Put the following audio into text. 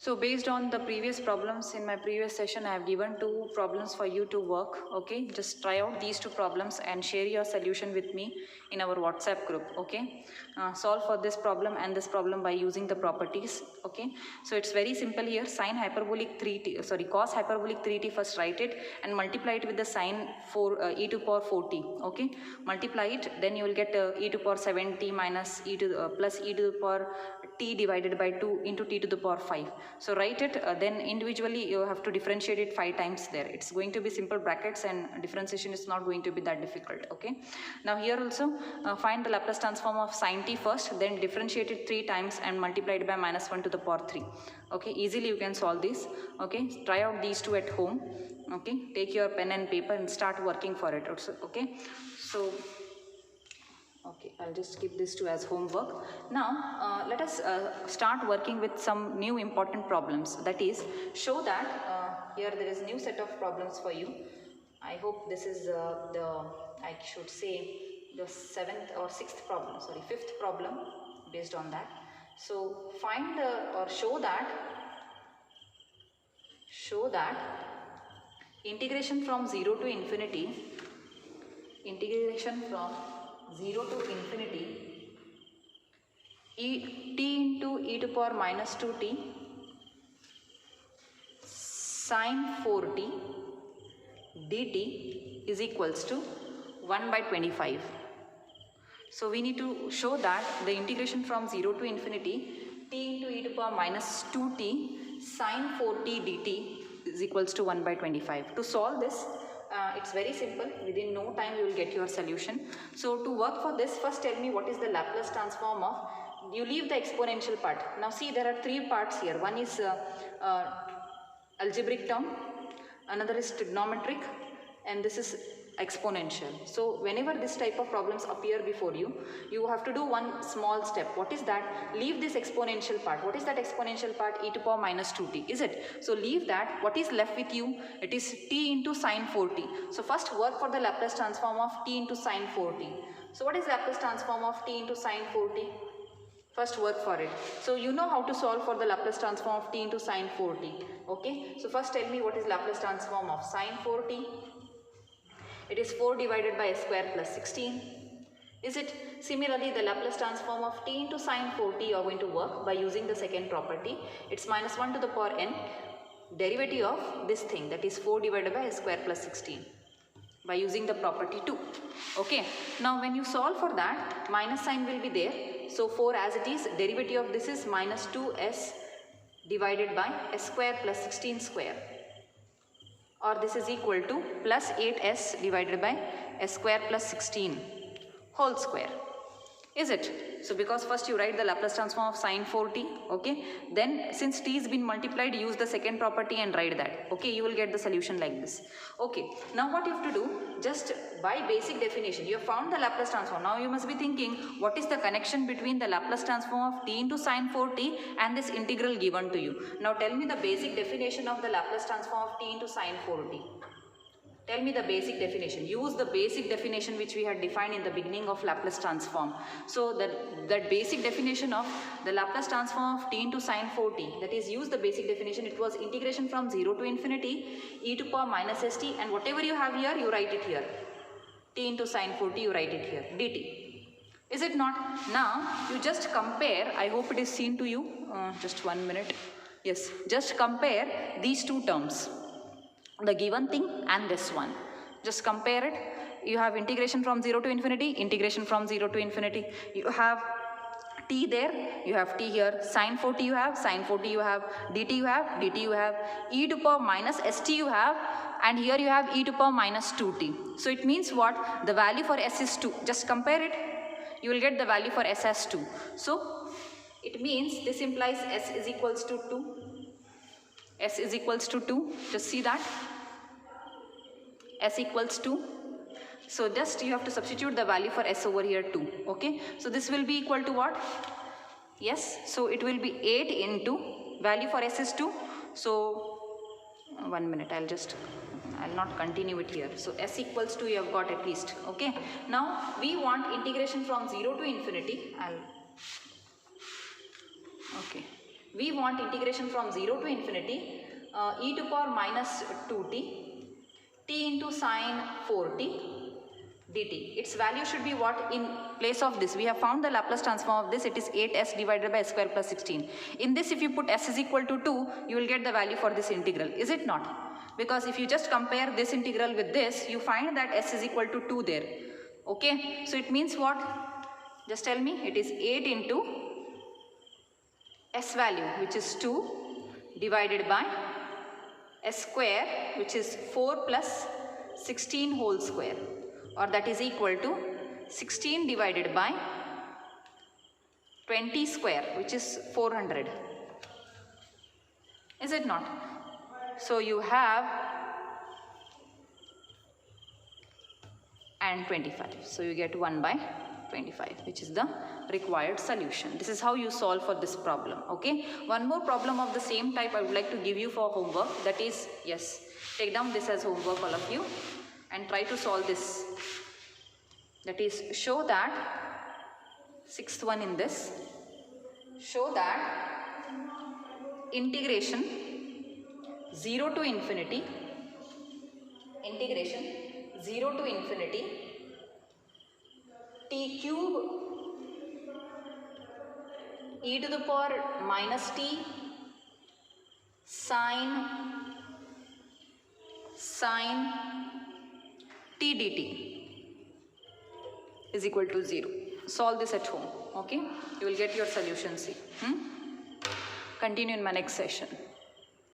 So based on the previous problems in my previous session, I have given two problems for you to work. Okay, just try out these two problems and share your solution with me in our WhatsApp group. Okay, solve for this problem and this problem by using the properties. Okay, so it's very simple here. Sine hyperbolic 3t, sorry, cos hyperbolic 3t, first write it and multiply it with the sine e to power 4t. Okay, multiply it, then you will get e to power 7t minus e to plus e to the power t divided by 2 into t to the power 5. So write it, then individually you have to differentiate it 5 times there. It's going to be simple brackets and differentiation is not going to be that difficult. Okay. Now here also find the Laplace transform of sine t first, then differentiate it 3 times and multiply it by minus 1 to the power 3. Okay. Easily you can solve this. Okay. Try out these two at home. Okay. Take your pen and paper and start working for it. Okay. So okay, I'll just keep this to as homework. Now, let us start working with some new important problems. That is, show that here there is new set of problems for you. I hope this is I should say, the 7th or 6th problem, sorry, 5th problem based on that. So, find or show that integration from 0 to infinity, integration from 0 to infinity t into e to power minus 2t sine 4t dt is equals to 1 by 25. So we need to show that the integration from 0 to infinity t into e to power minus 2t sine 4t dt is equals to 1 by 25. To solve this, it's very simple. Within no time you will get your solution. So to work for this, first tell me what is the Laplace transform of, you leave the exponential part. Now see, there are 3 parts here. One is algebraic term, another is trigonometric, and this is exponential. So whenever this type of problems appear before you, you have to do one small step. What is that? Leave this exponential part. What is that exponential part? E to power minus 2t, is it? So leave that. What is left with you? It is t into sine 4t. So first work for the Laplace transform of t into sine 4t. So what is Laplace transform of t into sine 4t? First work for it. So you know how to solve for the Laplace transform of t into sine 4t. Okay. So first tell me what is Laplace transform of sine 4t. It is 4 divided by s square plus 16. Is it? Similarly, the Laplace transform of t into sine 4t are going to work by using the second property. It's minus 1 to the power n, derivative of this thing, that is 4 divided by s square plus 16 by using the property 2. Okay. Now when you solve for that, minus sign will be there. So 4 as it is, derivative of this is minus 2s divided by s square plus 16 square. Or this is equal to plus 8s divided by s square plus 16 whole square. Is it? So because first you write the Laplace transform of sine 4t, okay, then since t has been multiplied, use the second property and write that. Okay, you will get the solution like this. Okay, now what you have to do, just by basic definition, you have found the Laplace transform. Now you must be thinking, what is the connection between the Laplace transform of t into sine 4t and this integral given to you? Now tell me the basic definition of the Laplace transform of t into sine 4t. Tell me the basic definition. Use the basic definition which we had defined in the beginning of Laplace transform. So that basic definition of the Laplace transform of t into sine 4t, that is, use the basic definition. It was integration from 0 to infinity e to power minus st, and whatever you have here, you write it here. T into sine 4t, you write it here, dt. Is it not? Now you just compare. I hope it is seen to you. Just 1 minute. Yes, just compare these two terms, the given thing and this one. Just compare it. You have integration from 0 to infinity, integration from 0 to infinity. You have t there, you have t here, sine 4t you have, sine 4t you have, dt you have, dt you have, e to power minus st you have, and here you have e to power minus 2t. So it means what? The value for s is 2. Just compare it. You will get the value for s as 2. So it means this implies s is equals to 2. S is equals to 2. Just see that. S equals 2. So just you have to substitute the value for s over here 2. Okay. So this will be equal to what? Yes. So it will be 8 into value for s is 2. So 1 minute. I'll not continue it here. So s equals 2 you have got at least. Okay. Now we want integration from 0 to infinity. Okay. We want integration from 0 to infinity e to power minus 2t t into sine 4t dt. Its value should be what? In place of this, we have found the Laplace transform of this. It is 8s divided by s square plus 16. In this, if you put s is equal to 2, you will get the value for this integral. Is it not? Because if you just compare this integral with this, you find that s is equal to 2 there. Okay, so it means what? Just tell me. It is 8 into s value, which is 2, divided by s square, which is 4 plus 16 whole square, or that is equal to 16 divided by 20 square, which is 400. Is it not? So you have and 25. So you get 1 by 25, which is the required solution. This is how you solve for this problem. Okay. One more problem of the same type I would like to give you for homework. That is, yes, take down this as homework, all of you, and try to solve this. That is, show that, sixth one in this, show that integration 0 to infinity, integration 0 to infinity t cube e to the power minus t sine t dt is equal to 0. Solve this at home. Okay, you will get your solution. See. Continue in my next session.